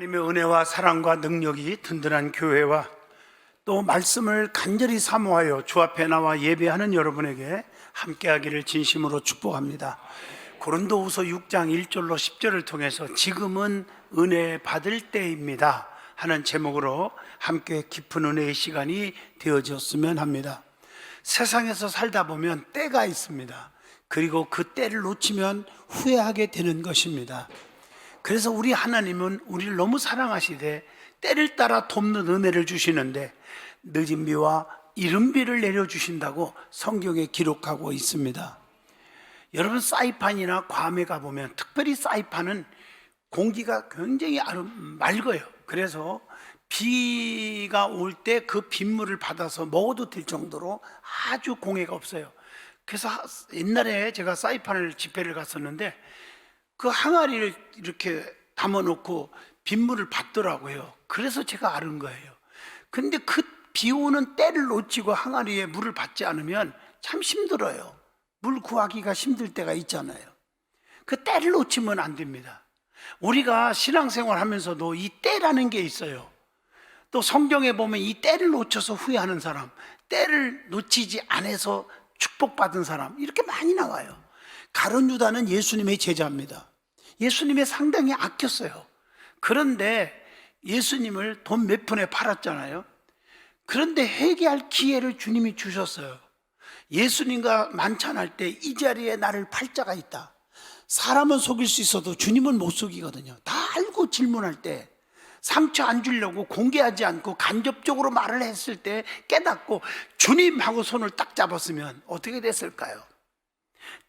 하나님의 은혜와 사랑과 능력이 든든한 교회와 또 말씀을 간절히 사모하여 주 앞에 나와 예배하는 여러분에게 함께하기를 진심으로 축복합니다. 고린도후서 6장 1절로 10절을 통해서 지금은 은혜 받을 때입니다 하는 제목으로 함께 깊은 은혜의 시간이 되어졌으면 합니다. 세상에서 살다 보면 때가 있습니다. 그리고 그 때를 놓치면 후회하게 되는 것입니다. 그래서 우리 하나님은 우리를 너무 사랑하시되 때를 따라 돕는 은혜를 주시는데 늦은 비와 이른 비를 내려주신다고 성경에 기록하고 있습니다. 여러분, 사이판이나 괌에 가보면, 특별히 사이판은 공기가 굉장히 맑아요. 그래서 비가 올 때 그 빗물을 받아서 먹어도 될 정도로 아주 공해가 없어요. 그래서 옛날에 제가 사이판을 집회를 갔었는데 그 항아리를 이렇게 담아놓고 빗물을 받더라고요. 그래서 제가 아는 거예요. 근데 그 비 오는 때를 놓치고 항아리에 물을 받지 않으면 참 힘들어요. 물 구하기가 힘들 때가 있잖아요. 그 때를 놓치면 안 됩니다. 우리가 신앙생활 하면서도 이 때라는 게 있어요. 또 성경에 보면 이 때를 놓쳐서 후회하는 사람, 때를 놓치지 않아서 축복받은 사람, 이렇게 많이 나와요. 가룟 유다는 예수님의 제자입니다. 예수님의 상당히 아꼈어요. 그런데 예수님을 돈 몇 푼에 팔았잖아요. 그런데 회개할 기회를 주님이 주셨어요. 예수님과 만찬할 때 이 자리에 나를 팔 자가 있다. 사람은 속일 수 있어도 주님은 못 속이거든요. 다 알고 질문할 때 상처 안 주려고 공개하지 않고 간접적으로 말을 했을 때 깨닫고 주님하고 손을 딱 잡았으면 어떻게 됐을까요?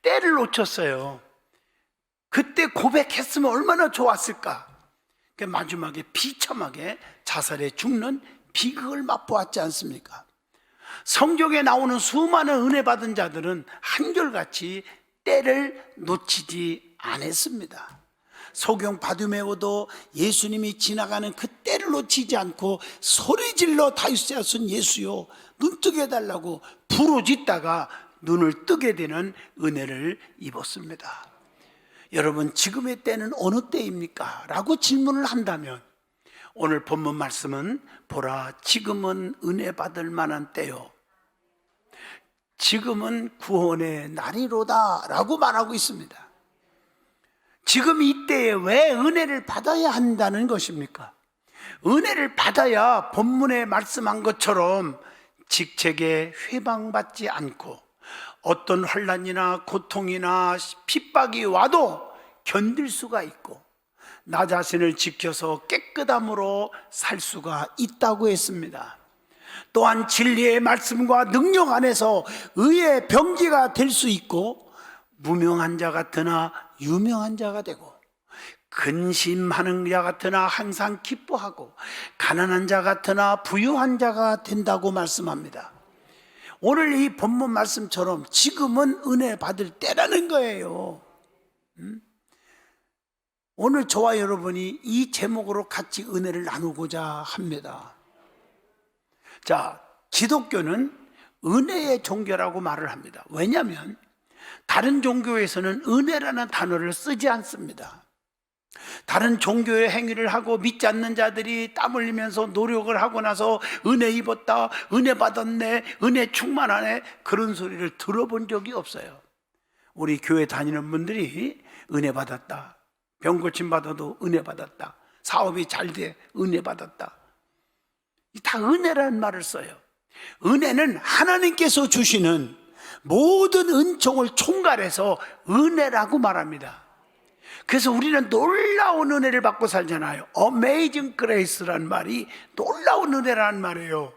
때를 놓쳤어요. 그때 고백했으면 얼마나 좋았을까. 마지막에 비참하게 자살해 죽는 비극을 맛보았지 않습니까? 성경에 나오는 수많은 은혜 받은 자들은 한결같이 때를 놓치지 않았습니다. 소경 바두메오도 예수님이 지나가는 그 때를 놓치지 않고 소리질러 다윗의 손 예수여 눈 뜨게 해달라고 부르짖다가 눈을 뜨게 되는 은혜를 입었습니다. 여러분, 지금의 때는 어느 때입니까? 라고 질문을 한다면 오늘 본문 말씀은 보라 지금은 은혜 받을 만한 때요, 지금은 구원의 날이로다 라고 말하고 있습니다. 지금 이 때에 왜 은혜를 받아야 한다는 것입니까? 은혜를 받아야 본문에 말씀한 것처럼 직책에 회방받지 않고 어떤 환난이나 고통이나 핍박이 와도 견딜 수가 있고 나 자신을 지켜서 깨끗함으로 살 수가 있다고 했습니다. 또한 진리의 말씀과 능력 안에서 의의 병기가 될 수 있고 무명한 자 같으나 유명한 자가 되고 근심하는 자 같으나 항상 기뻐하고 가난한 자 같으나 부유한 자가 된다고 말씀합니다. 오늘 이 본문 말씀처럼 지금은 은혜 받을 때라는 거예요. 오늘 저와 여러분이 이 제목으로 같이 은혜를 나누고자 합니다. 자, 기독교는 은혜의 종교라고 말을 합니다. 왜냐하면 다른 종교에서는 은혜라는 단어를 쓰지 않습니다. 다른 종교의 행위를 하고 믿지 않는 자들이 땀 흘리면서 노력을 하고 나서 은혜 입었다, 은혜 받았네, 은혜 충만하네, 그런 소리를 들어본 적이 없어요. 우리 교회 다니는 분들이 은혜 받았다, 병 고침 받아도 은혜 받았다, 사업이 잘 돼 은혜 받았다, 다 은혜라는 말을 써요. 은혜는 하나님께서 주시는 모든 은총을 총괄해서 은혜라고 말합니다. 그래서 우리는 놀라운 은혜를 받고 살잖아요. Amazing Grace라는 말이 놀라운 은혜라는 말이에요.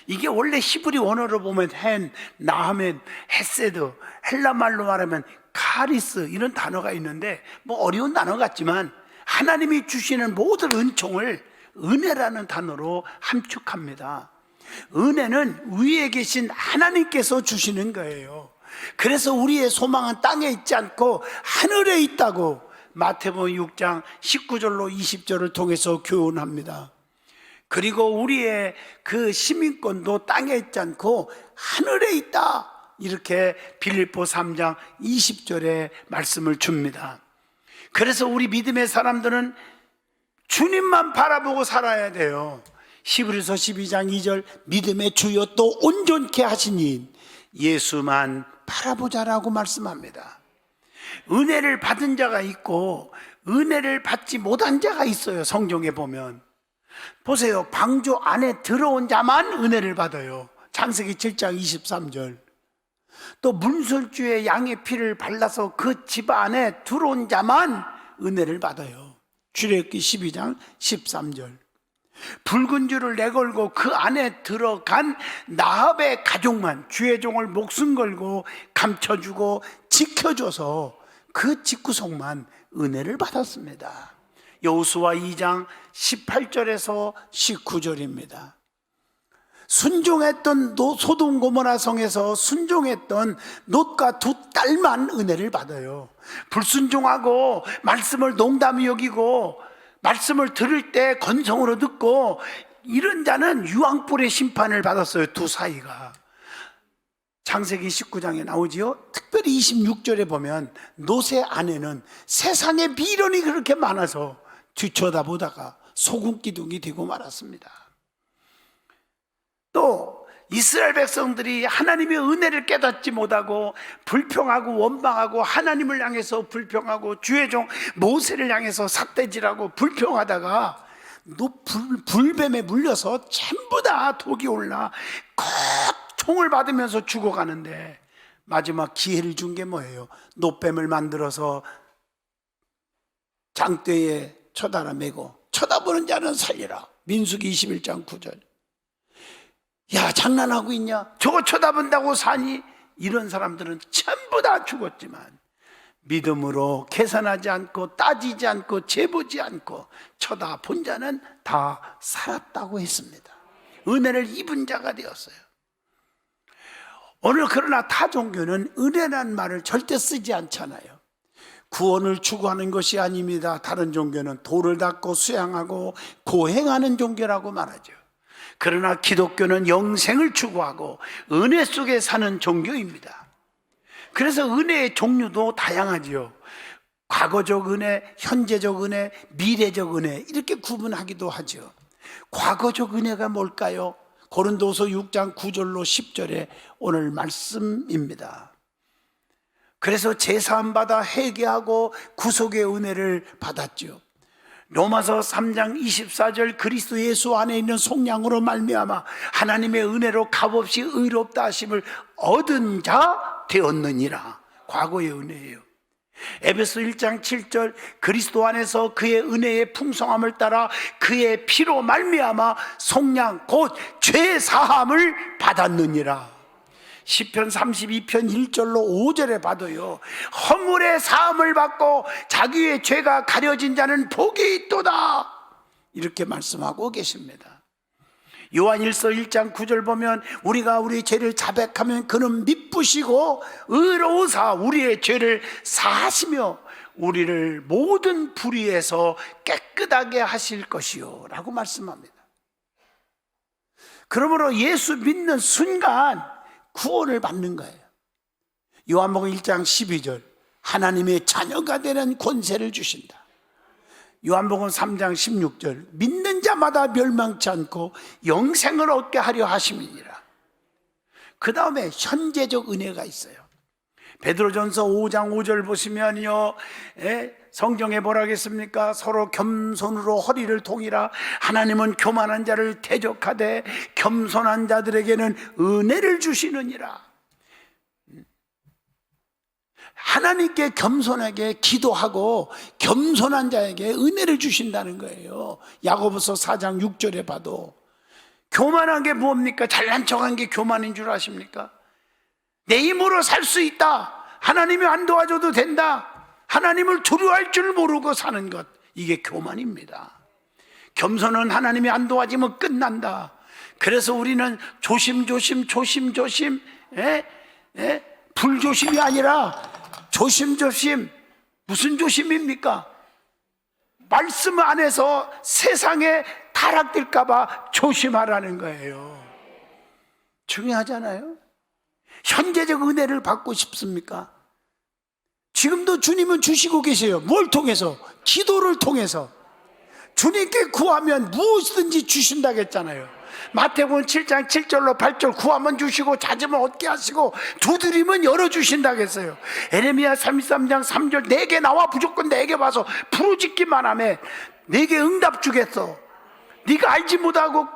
이게 원래 히브리 원어로 보면 헨, 나하멘, 헤세드, 헬라 말로 말하면 카리스, 이런 단어가 있는데 뭐 어려운 단어 같지만 하나님이 주시는 모든 은총을 은혜라는 단어로 함축합니다. 은혜는 위에 계신 하나님께서 주시는 거예요. 그래서 우리의 소망은 땅에 있지 않고 하늘에 있다고 마태복음 6장 19절로 20절을 통해서 교훈합니다. 그리고 우리의 그 시민권도 땅에 있지 않고 하늘에 있다, 이렇게 빌립보 3장 20절에 말씀을 줍니다. 그래서 우리 믿음의 사람들은 주님만 바라보고 살아야 돼요. 히브리서 12장 2절, 믿음의 주요 또 온전케 하시니 예수만 바라보자라고 말씀합니다. 은혜를 받은 자가 있고 은혜를 받지 못한 자가 있어요. 성경에 보면 보세요. 방주 안에 들어온 자만 은혜를 받아요. 창세기 7장 23절. 또 문설주에 양의 피를 발라서 그 집 안에 들어온 자만 은혜를 받아요. 출애굽기 12장 13절. 붉은 줄을 내걸고 그 안에 들어간 나합의 가족만 주의 종을 목숨 걸고 감춰주고 지켜줘서 그 집구석만 은혜를 받았습니다. 여호수아 2장 18절에서 19절입니다. 순종했던 소돔 고모라 성에서 순종했던 롯과 두 딸만 은혜를 받아요. 불순종하고 말씀을 농담히 여기고 말씀을 들을 때 건성으로 듣고 이런 자는 유황불의 심판을 받았어요. 두 사이가. 창세기 19장에 나오지요. 특별히 26절에 보면 롯의 아내는 세상에 미련이 그렇게 많아서 뒤쳐다보다가 소금 기둥이 되고 말았습니다. 또 이스라엘 백성들이 하나님의 은혜를 깨닫지 못하고 불평하고 원망하고 하나님을 향해서 불평하고 주의 종 모세를 향해서 삿대질하고 불평하다가 불뱀에 물려서 전부 다 독이 올라 꼭 총을 받으면서 죽어가는데 마지막 기회를 준 게 뭐예요? 놋뱀을 만들어서 장대에 쳐다라 매고 쳐다보는 자는 살리라. 민수기 21장 9절. 야, 장난하고 있냐? 저거 쳐다본다고 사니? 이런 사람들은 전부 다 죽었지만 믿음으로 계산하지 않고 따지지 않고 재보지 않고 쳐다본 자는 다 살았다고 했습니다. 은혜를 입은 자가 되었어요. 오늘 그러나 타 종교는 은혜라는 말을 절대 쓰지 않잖아요. 구원을 추구하는 것이 아닙니다. 다른 종교는 돌을 닦고 수양하고 고행하는 종교라고 말하죠. 그러나 기독교는 영생을 추구하고 은혜 속에 사는 종교입니다. 그래서 은혜의 종류도 다양하지요. 과거적 은혜, 현재적 은혜, 미래적 은혜 이렇게 구분하기도 하죠. 과거적 은혜가 뭘까요? 고린도서 6장 9절로 10절에 오늘 말씀입니다. 그래서 제사함 받아 회개하고 구속의 은혜를 받았죠. 로마서 3장 24절 그리스도 예수 안에 있는 속량으로 말미암아 하나님의 은혜로 값없이 의롭다 하심을 얻은 자 되었느니라. 과거의 은혜예요. 에베소 1장 7절 그리스도 안에서 그의 은혜의 풍성함을 따라 그의 피로 말미암아 속량 곧 죄 사함을 받았느니라. 시편 32편 1절로 5절에 봐도요, 허물의 사함을 받고 자기의 죄가 가려진 자는 복이 있도다 이렇게 말씀하고 계십니다. 요한일서 1장 9절 보면 우리가 우리 죄를 자백하면 그는 미쁘시고 의로우사 우리의 죄를 사하시며 우리를 모든 불의에서 깨끗하게 하실 것이요 라고 말씀합니다. 그러므로 예수 믿는 순간 구원을 받는 거예요. 요한복음 1장 12절 하나님의 자녀가 되는 권세를 주신다. 요한복음 3장 16절 믿는 자마다 멸망치 않고 영생을 얻게 하려 하심이니라. 그 다음에 현재적 은혜가 있어요. 베드로전서 5장 5절 보시면요, 성경에 뭐라 하겠습니까? 서로 겸손으로 허리를 동이라. 하나님은 교만한 자를 대적하되 겸손한 자들에게는 은혜를 주시느니라. 하나님께 겸손하게 기도하고 겸손한 자에게 은혜를 주신다는 거예요. 야고보서 4장 6절에 봐도 교만한 게 뭡니까? 잘난 척한 게 교만인 줄 아십니까? 내 힘으로 살 수 있다, 하나님이 안 도와줘도 된다, 하나님을 두려워할 줄 모르고 사는 것, 이게 교만입니다. 겸손은 하나님이 안 도와주면 끝난다. 그래서 우리는 조심조심 불조심이 아니라 조심조심. 무슨 조심입니까? 말씀 안에서 세상에 타락될까 봐 조심하라는 거예요. 중요하잖아요. 현재적 은혜를 받고 싶습니까? 지금도 주님은 주시고 계세요. 뭘 통해서? 기도를 통해서. 주님께 구하면 무엇이든지 주신다고 했잖아요. 마태복음 7장 7절로 8절 구하면 주시고 찾으면 얻게 하시고 두드리면 열어주신다고 했어요. 에레미야 33장 3절 내게 나와 무조건 내게 와서 부르짖기만 하면 내게 응답 주겠어. 네가 알지 못하고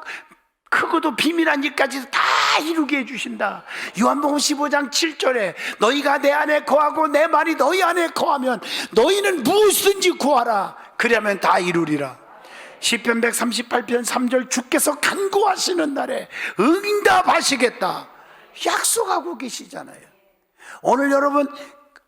크고도 비밀한 일까지 다 이루게 해주신다. 요한복음 15장 7절에 너희가 내 안에 거하고 내 말이 너희 안에 거하면 너희는 무엇이든지 구하라. 그러면 다 이루리라. 시편 138편 3절 주께서 간구하시는 날에 응답하시겠다 약속하고 계시잖아요. 오늘 여러분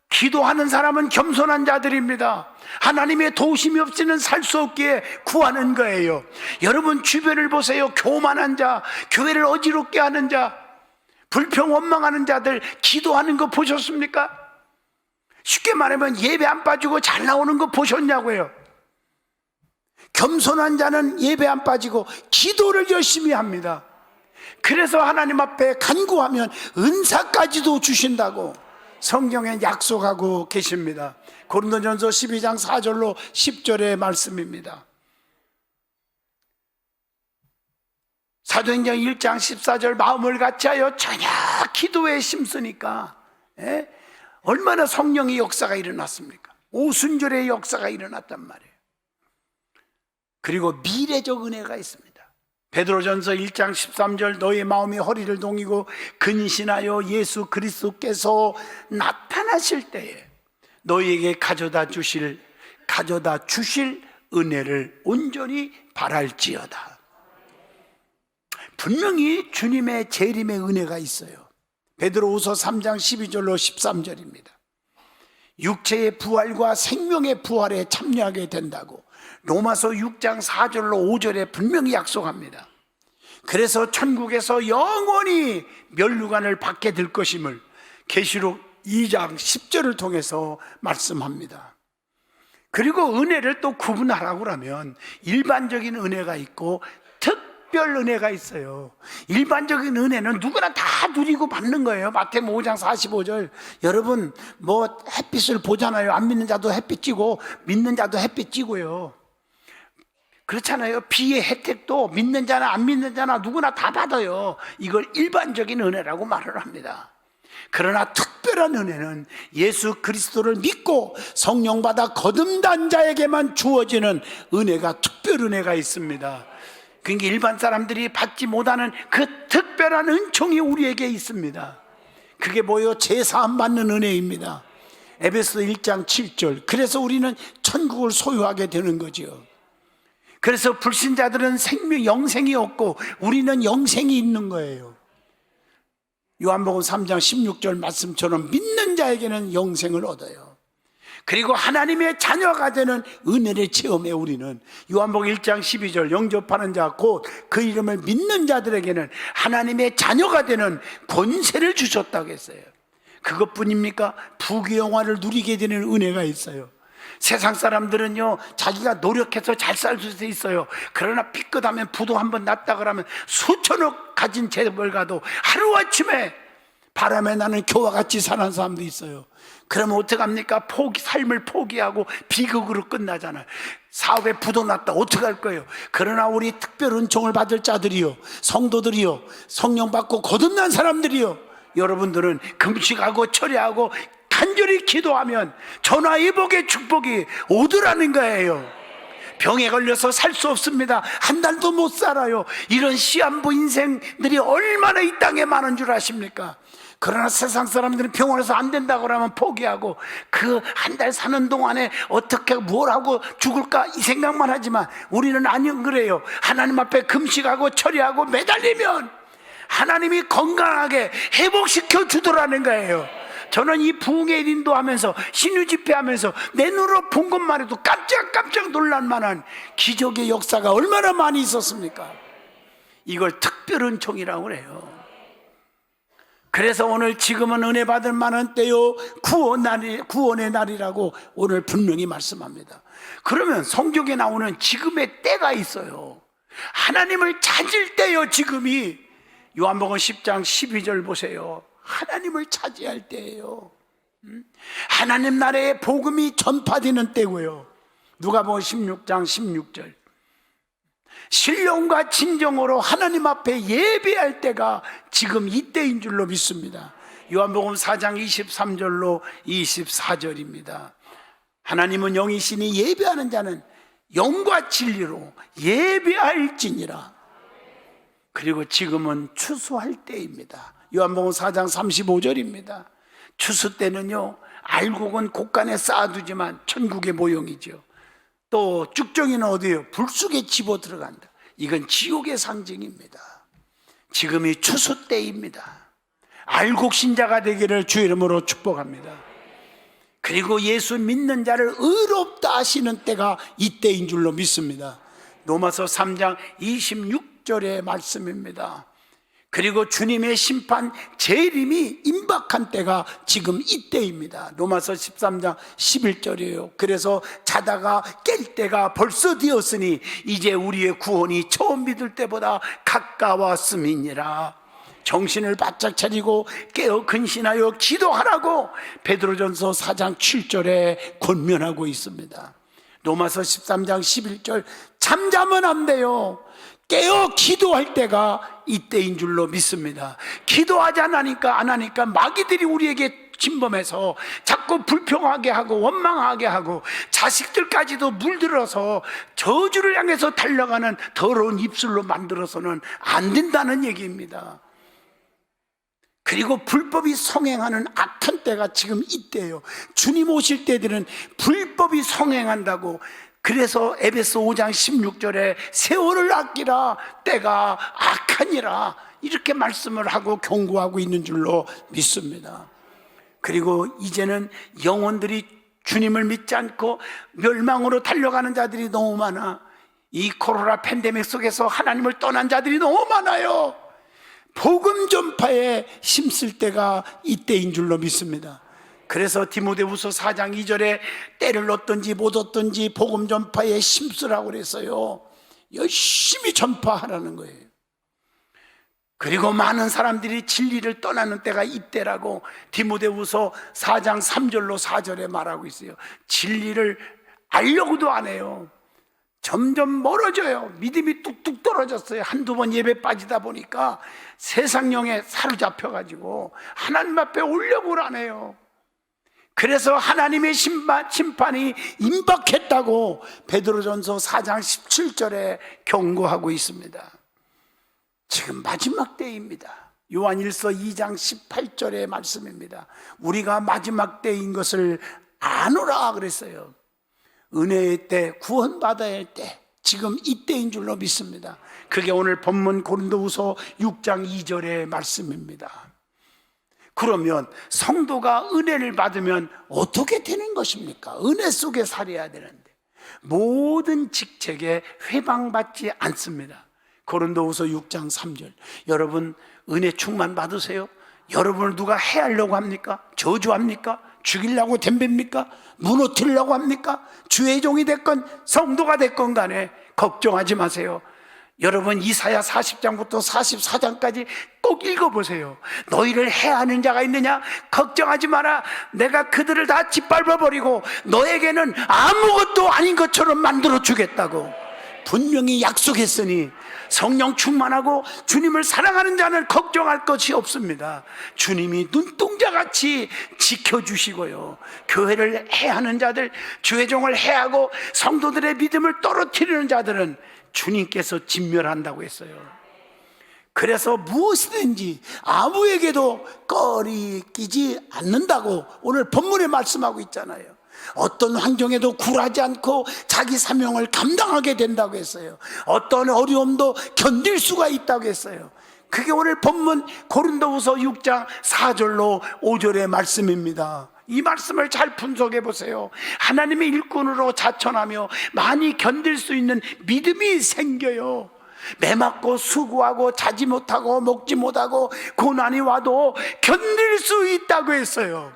기도하는 사람은 겸손한 자들입니다. 하나님의 도우심이 없이는 살 수 없기에 구하는 거예요. 여러분 주변을 보세요. 교만한 자, 교회를 어지럽게 하는 자, 불평 원망하는 자들 기도하는 거 보셨습니까? 쉽게 말하면 예배 안 빠지고 잘 나오는 거 보셨냐고요. 겸손한 자는 예배 안 빠지고 기도를 열심히 합니다. 그래서 하나님 앞에 간구하면 은사까지도 주신다고 성경에 약속하고 계십니다. 고린도전서 12장 4절로 10절의 말씀입니다. 사도행전 1장 14절 마음을 같이하여 저녁 기도에 힘쓰니까 얼마나 성령의 역사가 일어났습니까? 오순절의 역사가 일어났단 말이에요. 그리고 미래적 은혜가 있습니다. 베드로전서 1장 13절 너의 마음이 허리를 동이고 근신하여 예수 그리스도께서 나타나실 때에 너희에게 가져다 주실 은혜를 온전히 바랄지어다. 분명히 주님의 재림의 은혜가 있어요. 베드로후서 3장 12절로 13절입니다. 육체의 부활과 생명의 부활에 참여하게 된다고 로마서 6장 4절로 5절에 분명히 약속합니다. 그래서 천국에서 영원히 면류관을 받게 될 것임을 계시록 2장 10절을 통해서 말씀합니다. 그리고 은혜를 또 구분하라고 하면 일반적인 은혜가 있고 특별 은혜가 있어요. 일반적인 은혜는 누구나 다 누리고 받는 거예요. 마태복음 5장 45절 여러분 햇빛을 보잖아요. 안 믿는 자도 햇빛 찌고 믿는 자도 햇빛 찌고요. 그렇잖아요. 비의 혜택도 믿는 자나 안 믿는 자나 누구나 다 받아요. 이걸 일반적인 은혜라고 말을 합니다. 그러나 특별한 은혜는 예수 그리스도를 믿고 성령 받아 거듭난 자에게만 주어지는 은혜가 특별 은혜가 있습니다. 그러니까 일반 사람들이 받지 못하는 그 특별한 은총이 우리에게 있습니다. 그게 뭐예요? 제사함 받는 은혜입니다. 에베소 1장 7절 그래서 우리는 천국을 소유하게 되는 거죠. 그래서 불신자들은 영생이 없고 우리는 영생이 있는 거예요. 요한복음 3장 16절 말씀처럼 믿는 자에게는 영생을 얻어요. 그리고 하나님의 자녀가 되는 은혜를 체험해. 우리는 요한복음 1장 12절 영접하는 자 곧 그 이름을 믿는 자들에게는 하나님의 자녀가 되는 권세를 주셨다고 했어요. 그것뿐입니까? 부귀영화를 누리게 되는 은혜가 있어요. 세상 사람들은요 자기가 노력해서 잘 살 수 있어요. 그러나 삐끗하면 부도 한번 났다 그러면 수천억 가진 재벌가도 하루아침에 바람에 나는 교와 같이 사는 사람도 있어요. 그러면 어떡합니까? 삶을 포기하고 비극으로 끝나잖아요. 사업에 부도 났다 어떡할 거예요? 그러나 우리 특별 은총을 받을 자들이요 성도들이요 성령 받고 거듭난 사람들이요 여러분들은 금식하고 철야하고 간절히 기도하면 전화위복의 축복이 오더라는 거예요. 병에 걸려서 살 수 없습니다. 한 달도 못 살아요. 이런 시한부 인생들이 얼마나 이 땅에 많은 줄 아십니까? 그러나 세상 사람들은 병원에서 안 된다고 하면 포기하고 그 한 달 사는 동안에 어떻게 뭘 하고 죽을까 이 생각만 하지만 우리는 아니요 그래요. 하나님 앞에 금식하고 철야하고 매달리면 하나님이 건강하게 회복시켜 주더라는 거예요. 저는 이 부흥의 인도하면서 신유 집회하면서 내 눈으로 본 것만 해도 깜짝 놀랄 만한 기적의 역사가 얼마나 많이 있었습니까? 이걸 특별 은총이라고 그래요. 그래서 오늘 지금은 은혜 받을 만한 때요 구원의 날이라고 오늘 분명히 말씀합니다. 그러면 성경에 나오는 지금의 때가 있어요. 하나님을 찾을 때요. 지금이 요한복음 10장 12절 보세요. 하나님을 차지할 때예요. 하나님 나라의 복음이 전파되는 때고요. 누가복음 16장 16절 신령과 진정으로 하나님 앞에 예배할 때가 지금 이때인 줄로 믿습니다. 요한복음 4장 23절로 24절입니다. 하나님은 영이시니 예배하는 자는 영과 진리로 예배할지니라. 그리고 지금은 추수할 때입니다. 요한복음 4장 35절입니다. 추수 때는요, 알곡은 곡간에 쌓아두지만 천국의 모형이죠. 또 쭉정이는 어디에요? 불 속에 집어 들어간다. 이건 지옥의 상징입니다. 지금이 추수 때입니다. 알곡 신자가 되기를 주 이름으로 축복합니다. 그리고 예수 믿는 자를 의롭다 하시는 때가 이때인 줄로 믿습니다. 로마서 3장 26절의 말씀입니다. 그리고 주님의 심판 재림이 임박한 때가 지금 이때입니다. 로마서 13장 11절이에요. 그래서 자다가 깰 때가 벌써 되었으니 이제 우리의 구원이 처음 믿을 때보다 가까웠음이니라. 정신을 바짝 차리고 깨어 근신하여 기도하라고 베드로전서 4장 7절에 권면하고 있습니다. 로마서 13장 11절, 잠자면 안 돼요. 깨어 기도할 때가 이때인 줄로 믿습니다. 기도하지 않으니까 안 하니까 마귀들이 우리에게 침범해서 자꾸 불평하게 하고 원망하게 하고 자식들까지도 물들어서 저주를 향해서 달려가는 더러운 입술로 만들어서는 안 된다는 얘기입니다. 그리고 불법이 성행하는 악한 때가 지금 이때예요. 주님 오실 때들은 불법이 성행한다고. 그래서 에베소 5장 16절에 세월을 아끼라, 때가 악하니라, 이렇게 말씀을 하고 경고하고 있는 줄로 믿습니다. 그리고 이제는 영혼들이 주님을 믿지 않고 멸망으로 달려가는 자들이 너무 많아. 이 코로나 팬데믹 속에서 하나님을 떠난 자들이 너무 많아요. 복음 전파에 힘쓸 때가 이때인 줄로 믿습니다. 그래서 디모데후서 4장 2절에 때를 얻든지 못 얻든지 복음 전파에 힘쓰라고 그랬어요. 열심히 전파하라는 거예요. 그리고 많은 사람들이 진리를 떠나는 때가 이때라고 디모데후서 4장 3절로 4절에 말하고 있어요. 진리를 알려고도 안 해요. 점점 멀어져요. 믿음이 뚝뚝 떨어졌어요. 한두 번 예배 빠지다 보니까 세상령에 사로잡혀가지고 하나님 앞에 올려고 안 해요. 그래서 하나님의 심판이 임박했다고 베드로전서 4장 17절에 경고하고 있습니다. 지금 마지막 때입니다. 요한일서 2장 18절의 말씀입니다. 우리가 마지막 때인 것을 아노라 그랬어요. 은혜의 때, 구원받아야 할 때, 지금 이때인 줄로 믿습니다. 그게 오늘 본문 고린도후서 6장 2절의 말씀입니다. 그러면 성도가 은혜를 받으면 어떻게 되는 것입니까? 은혜 속에 살아야 되는데 모든 직책에 회방받지 않습니다. 고린도후서 6장 3절. 여러분 은혜 충만 받으세요? 여러분을 누가 해하려고 합니까? 저주합니까? 죽이려고 덤빕니까? 무너뜨리려고 합니까? 주의 종이 됐건 성도가 됐건 간에 걱정하지 마세요. 여러분 이사야 40장부터 44장까지 꼭 읽어보세요. 너희를 해하는 자가 있느냐? 걱정하지 마라. 내가 그들을 다 짓밟아버리고 너에게는 아무것도 아닌 것처럼 만들어 주겠다고 분명히 약속했으니 성령 충만하고 주님을 사랑하는 자는 걱정할 것이 없습니다. 주님이 눈동자같이 지켜주시고요, 교회를 해하는 자들, 주의 종을 해하고 성도들의 믿음을 떨어뜨리는 자들은 주님께서 진멸한다고 했어요. 그래서 무엇이든지 아무에게도 꺼리 끼지 않는다고 오늘 본문에 말씀하고 있잖아요. 어떤 환경에도 굴하지 않고 자기 사명을 감당하게 된다고 했어요. 어떤 어려움도 견딜 수가 있다고 했어요. 그게 오늘 본문 고린도후서 6장 4절로 5절의 말씀입니다. 이 말씀을 잘 분석해 보세요. 하나님의 일꾼으로 자천하며 많이 견딜 수 있는 믿음이 생겨요. 매 맞고 수고하고 자지 못하고 먹지 못하고 고난이 와도 견딜 수 있다고 했어요.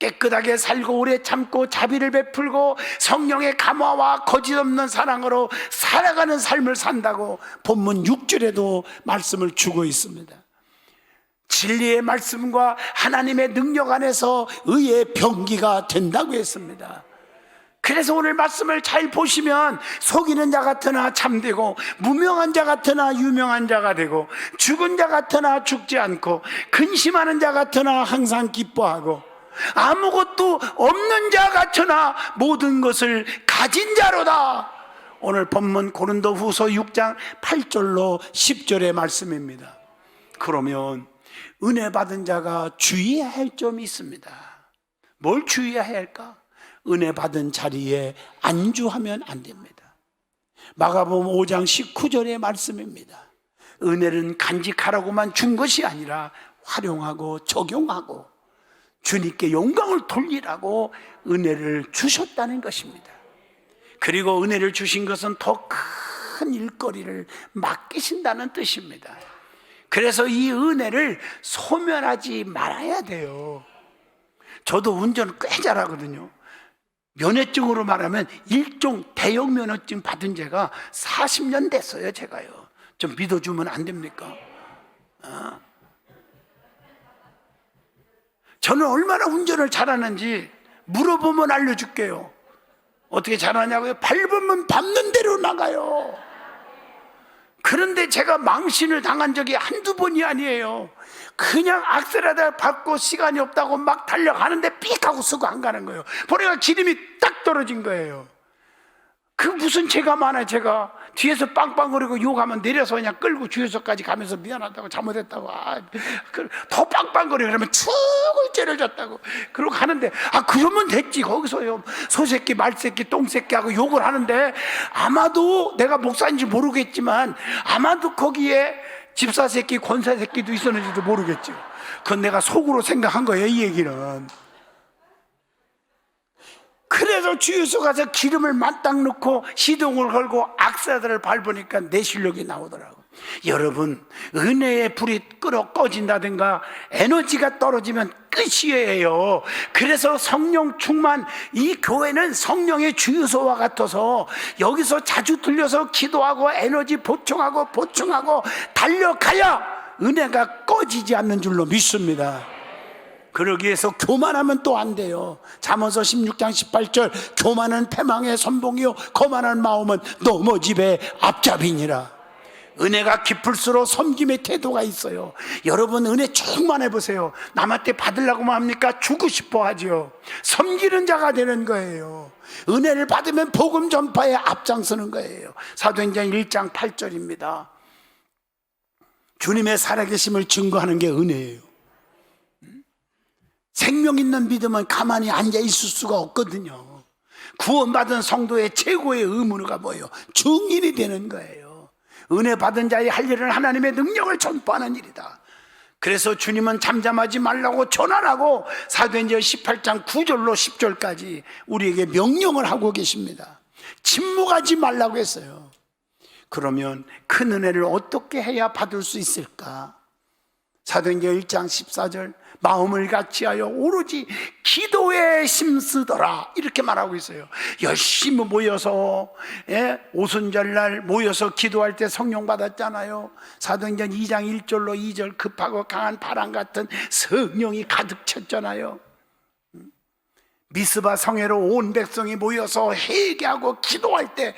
깨끗하게 살고 오래 참고 자비를 베풀고 성령의 감화와 거짓 없는 사랑으로 살아가는 삶을 산다고 본문 6절에도 말씀을 주고 있습니다. 진리의 말씀과 하나님의 능력 안에서 의의 병기가 된다고 했습니다. 그래서 오늘 말씀을 잘 보시면 속이는 자 같으나 참되고 무명한 자 같으나 유명한 자가 되고 죽은 자 같으나 죽지 않고 근심하는 자 같으나 항상 기뻐하고 아무것도 없는 자 같으나 모든 것을 가진 자로다. 오늘 본문 고린도후서 6장 8절로 10절의 말씀입니다. 그러면 은혜 받은 자가 주의해야 할 점이 있습니다. 뭘 주의해야 할까? 은혜 받은 자리에 안주하면 안 됩니다. 마가복음 5장 19절의 말씀입니다. 은혜는 간직하라고만 준 것이 아니라 활용하고 적용하고 주님께 영광을 돌리라고 은혜를 주셨다는 것입니다. 그리고 은혜를 주신 것은 더 큰 일거리를 맡기신다는 뜻입니다. 그래서 이 은혜를 소멸하지 말아야 돼요. 저도 운전을 꽤 잘하거든요. 면허증으로 말하면 일종 대형 면허증 받은 지가 40년 됐어요. 제가요. 좀 믿어주면 안 됩니까? 저는 얼마나 운전을 잘하는지 물어보면 알려줄게요. 어떻게 잘하냐고요? 밟으면 밟는 대로 나가요. 그런데 제가 망신을 당한 적이 한두 번이 아니에요. 그냥 악셀에다 밟고 시간이 없다고 막 달려가는데 삑 하고 쓰고 안 가는 거예요. 보니까 기름이 딱 떨어진 거예요. 그 무슨 죄가 많아요. 제가 뒤에서 빵빵거리고 욕하면 내려서 그냥 끌고 주유소까지 가면서 미안하다고 잘못했다고 더 빵빵거려 그러면 죽을 죄를 졌다고 그러고 가는데 그러면 됐지. 거기서요 소새끼 말새끼 똥새끼 하고 욕을 하는데 아마도 내가 목사인지 모르겠지만 아마도 거기에 집사새끼 권사새끼도 있었는지도 모르겠죠. 그건 내가 속으로 생각한 거예요. 이 얘기는. 그래서 주유소 가서 기름을 만땅 넣고 시동을 걸고 악셀을 밟으니까 내 실력이 나오더라고. 여러분, 은혜의 불이 꺼진다든가 에너지가 떨어지면 끝이에요. 그래서 성령 충만, 이 교회는 성령의 주유소와 같아서 여기서 자주 들려서 기도하고 에너지 보충하고 달려가야 은혜가 꺼지지 않는 줄로 믿습니다. 그러기 위해서 교만하면 또 안 돼요. 잠언서 16장 18절 교만은 패망의 선봉이요 거만한 마음은 넘어집의 앞잡이니라. 은혜가 깊을수록 섬김의 태도가 있어요. 여러분 은혜 충만해 보세요. 남한테 받으려고만 합니까? 주고 싶어 하죠. 섬기는 자가 되는 거예요. 은혜를 받으면 복음 전파에 앞장서는 거예요. 사도행전 1장 8절입니다. 주님의 살아계심을 증거하는 게 은혜예요. 생명 있는 믿음은 가만히 앉아 있을 수가 없거든요. 구원받은 성도의 최고의 의무가 뭐예요? 증인이 되는 거예요. 은혜 받은 자의 할 일은 하나님의 능력을 전파하는 일이다. 그래서 주님은 잠잠하지 말라고 전환하고 사도행전 18장 9절로 10절까지 우리에게 명령을 하고 계십니다. 침묵하지 말라고 했어요. 그러면 큰 은혜를 어떻게 해야 받을 수 있을까? 사도행전 1장 14절 마음을 같이하여 오로지 기도에 힘쓰더라 이렇게 말하고 있어요. 열심히 모여서 오순절날 모여서 기도할 때 성령 받았잖아요. 사도행전 2장 1절로 2절 급하고 강한 바람 같은 성령이 가득 찼잖아요. 미스바 성회로 온 백성이 모여서 회개하고 기도할 때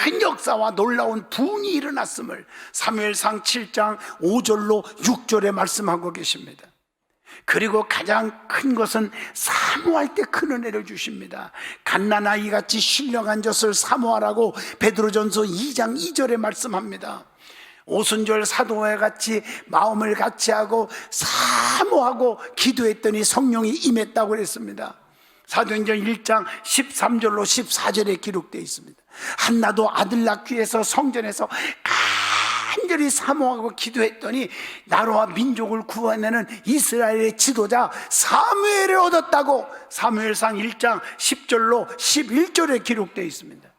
큰 역사와 놀라운 부흥이 일어났음을 사무엘상 7장 5절로 6절에 말씀하고 계십니다. 그리고 가장 큰 것은 사모할 때 큰 은혜를 주십니다. 갓난아이 같이 신령한 젖을 사모하라고 베드로전서 2장 2절에 말씀합니다. 오순절 사도와 같이 마음을 같이하고 사모하고 기도했더니 성령이 임했다고 그랬습니다. 사도행전 1장 13절로 14절에 기록되어 있습니다. 한나도 아들 낳기 위해서 성전에서 간절히 사모하고 기도했더니 나라와 민족을 구원하는 이스라엘의 지도자 사무엘을 얻었다고 사무엘상 1장 10절로 11절에 기록되어 있습니다.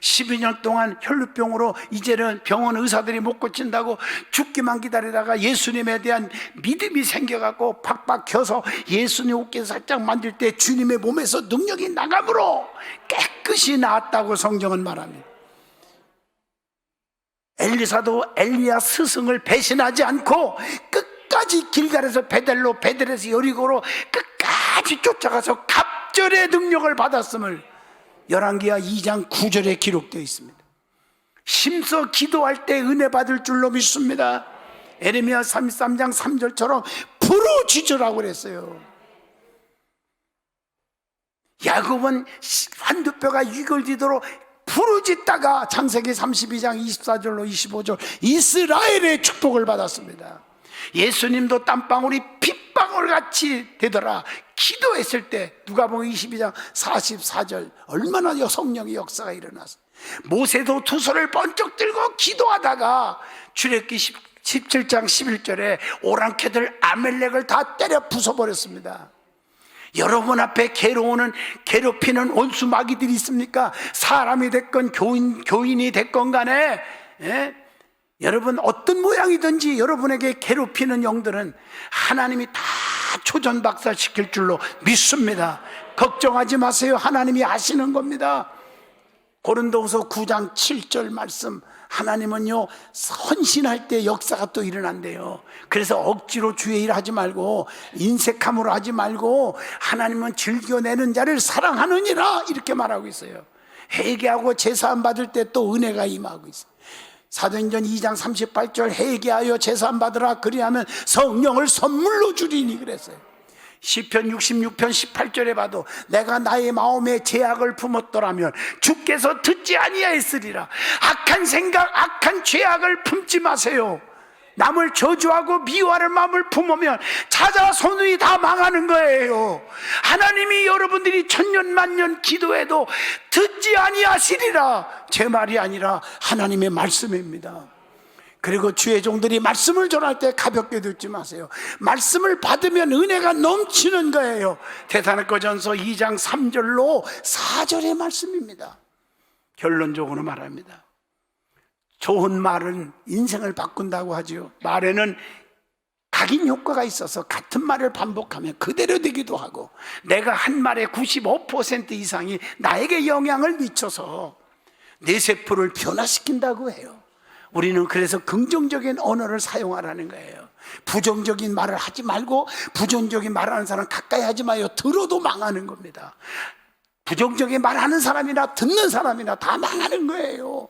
12년 동안 혈루병으로 이제는 병원 의사들이 못 고친다고 죽기만 기다리다가 예수님에 대한 믿음이 생겨갖고 팍팍 켜서 예수님 어깨 살짝 만질 때 주님의 몸에서 능력이 나감으로 깨끗이 나았다고 성경은 말합니다. 엘리사도 엘리야 스승을 배신하지 않고 끝까지 길갈에서 베델로, 베델에서 여리고로 끝까지 쫓아가서 갑절의 능력을 받았음을 열왕기하 2장 9절에 기록되어 있습니다. 힘써 기도할 때 은혜 받을 줄로 믿습니다. 에레미야 33장 3절처럼 부르짖으라고 그랬어요. 야곱은 한두 뼈가 이글지도록 부르짖다가 창세기 32장 24절로 25절 이스라엘의 축복을 받았습니다. 예수님도 땀방울이 핏방울 같이 되더라 기도했을 때 누가복음 22장 44절 얼마나 성령의 역사가 일어났어요. 모세도 두 손을 번쩍 들고 기도하다가 출애굽기 17장 11절에 오랑캐들 아멜렉을 다 때려 부숴버렸습니다. 여러분 앞에 괴롭히는 원수 마귀들이 있습니까? 사람이 됐건 교인이 됐건 간에 여러분 어떤 모양이든지 여러분에게 괴롭히는 영들은 하나님이 다 초전박살시킬 줄로 믿습니다. 걱정하지 마세요. 하나님이 아시는 겁니다. 고린도후서 9장 7절 말씀, 하나님은요 헌신할 때 역사가 또 일어난대요. 그래서 억지로 주의 일 하지 말고 인색함으로 하지 말고 하나님은 즐겨내는 자를 사랑하느니라 이렇게 말하고 있어요. 회개하고 제사함 받을 때 또 은혜가 임하고 있어요. 사도행전 2장 38절 회개하여 제사함 받으라 그리하면 성령을 선물로 주리니 그랬어요. 시편 66편 18절에 봐도 내가 나의 마음에 죄악을 품었더라면 주께서 듣지 아니하였으리라. 악한 생각, 악한 죄악을 품지 마세요. 남을 저주하고 미워하는 마음을 품으면 자자손이 다 망하는 거예요. 하나님이 여러분들이 천년만년 기도해도 듣지 아니하시리라. 제 말이 아니라 하나님의 말씀입니다. 그리고 주의 종들이 말씀을 전할 때 가볍게 듣지 마세요. 말씀을 받으면 은혜가 넘치는 거예요. 데살로니가전서 2장 3절로 4절의 말씀입니다. 결론적으로 말합니다. 좋은 말은 인생을 바꾼다고 하지요. 말에는 각인 효과가 있어서 같은 말을 반복하면 그대로 되기도 하고 내가 한 말의 95% 이상이 나에게 영향을 미쳐서 내 세포를 변화시킨다고 해요. 우리는 그래서 긍정적인 언어를 사용하라는 거예요. 부정적인 말을 하지 말고 부정적인 말하는 사람 가까이 하지 마요. 들어도 망하는 겁니다. 부정적인 말하는 사람이나 듣는 사람이나 다 망하는 거예요.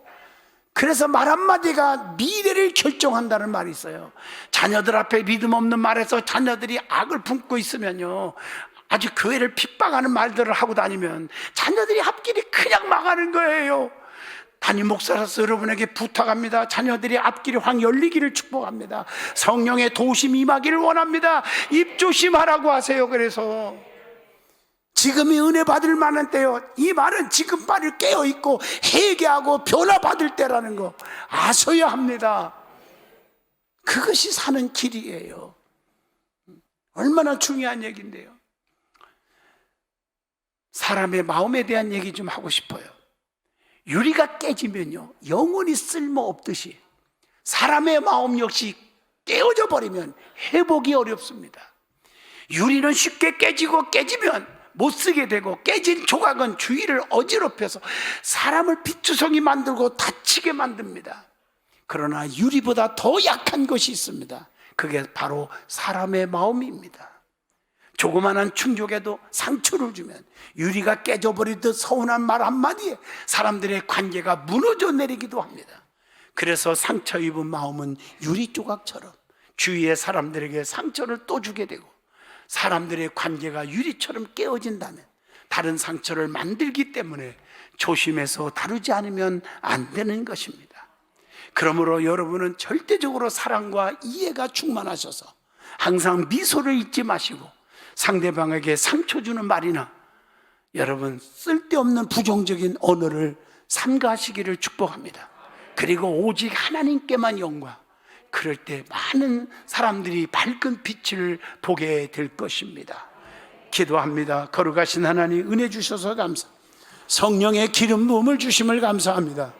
그래서 말 한마디가 미래를 결정한다는 말이 있어요. 자녀들 앞에 믿음 없는 말에서 자녀들이 악을 품고 있으면요 아주 교회를 핍박하는 말들을 하고 다니면 자녀들이 앞길이 그냥 망하는 거예요. 담임 목사로서 여러분에게 부탁합니다. 자녀들이 앞길이 확 열리기를 축복합니다. 성령의 도우심 임하기를 원합니다. 입 조심하라고 하세요. 그래서 지금이 은혜 받을 만한 때요. 이 말은 지금 빨리 깨어있고 회개하고 변화받을 때라는 거 아셔야 합니다. 그것이 사는 길이에요. 얼마나 중요한 얘기인데요. 사람의 마음에 대한 얘기 좀 하고 싶어요. 유리가 깨지면요 영원히 쓸모없듯이 사람의 마음 역시 깨어져 버리면 회복이 어렵습니다. 유리는 쉽게 깨지면 못 쓰게 되고 깨진 조각은 주위를 어지럽혀서 사람을 피투성이 만들고 다치게 만듭니다. 그러나 유리보다 더 약한 것이 있습니다. 그게 바로 사람의 마음입니다. 조그만한 충족에도 상처를 주면 유리가 깨져버리듯 서운한 말 한마디에 사람들의 관계가 무너져 내리기도 합니다. 그래서 상처 입은 마음은 유리 조각처럼 주위의 사람들에게 상처를 또 주게 되고 사람들의 관계가 유리처럼 깨어진다면 다른 상처를 만들기 때문에 조심해서 다루지 않으면 안 되는 것입니다. 그러므로 여러분은 절대적으로 사랑과 이해가 충만하셔서 항상 미소를 잊지 마시고 상대방에게 상처 주는 말이나 여러분 쓸데없는 부정적인 언어를 삼가하시기를 축복합니다. 그리고 오직 하나님께만 영광. 그럴 때 많은 사람들이 밝은 빛을 보게 될 것입니다. 기도합니다. 거룩하신 하나님 은혜 주셔서 감사. 성령의 기름 부음을 주심을 감사합니다.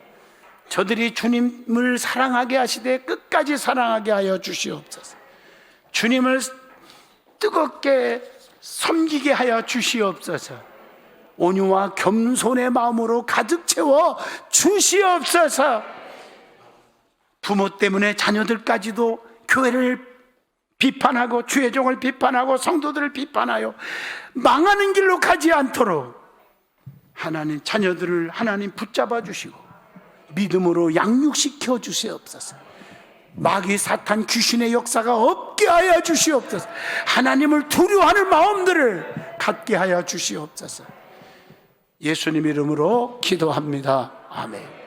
저들이 주님을 사랑하게 하시되 끝까지 사랑하게 하여 주시옵소서. 주님을 뜨겁게 섬기게 하여 주시옵소서. 온유와 겸손의 마음으로 가득 채워 주시옵소서. 부모 때문에 자녀들까지도 교회를 비판하고 주의 종을 비판하고 성도들을 비판하여 망하는 길로 가지 않도록 하나님 자녀들을 하나님 붙잡아 주시고 믿음으로 양육시켜 주시옵소서. 마귀 사탄 귀신의 역사가 없게 하여 주시옵소서. 하나님을 두려워하는 마음들을 갖게 하여 주시옵소서. 예수님 이름으로 기도합니다. 아멘.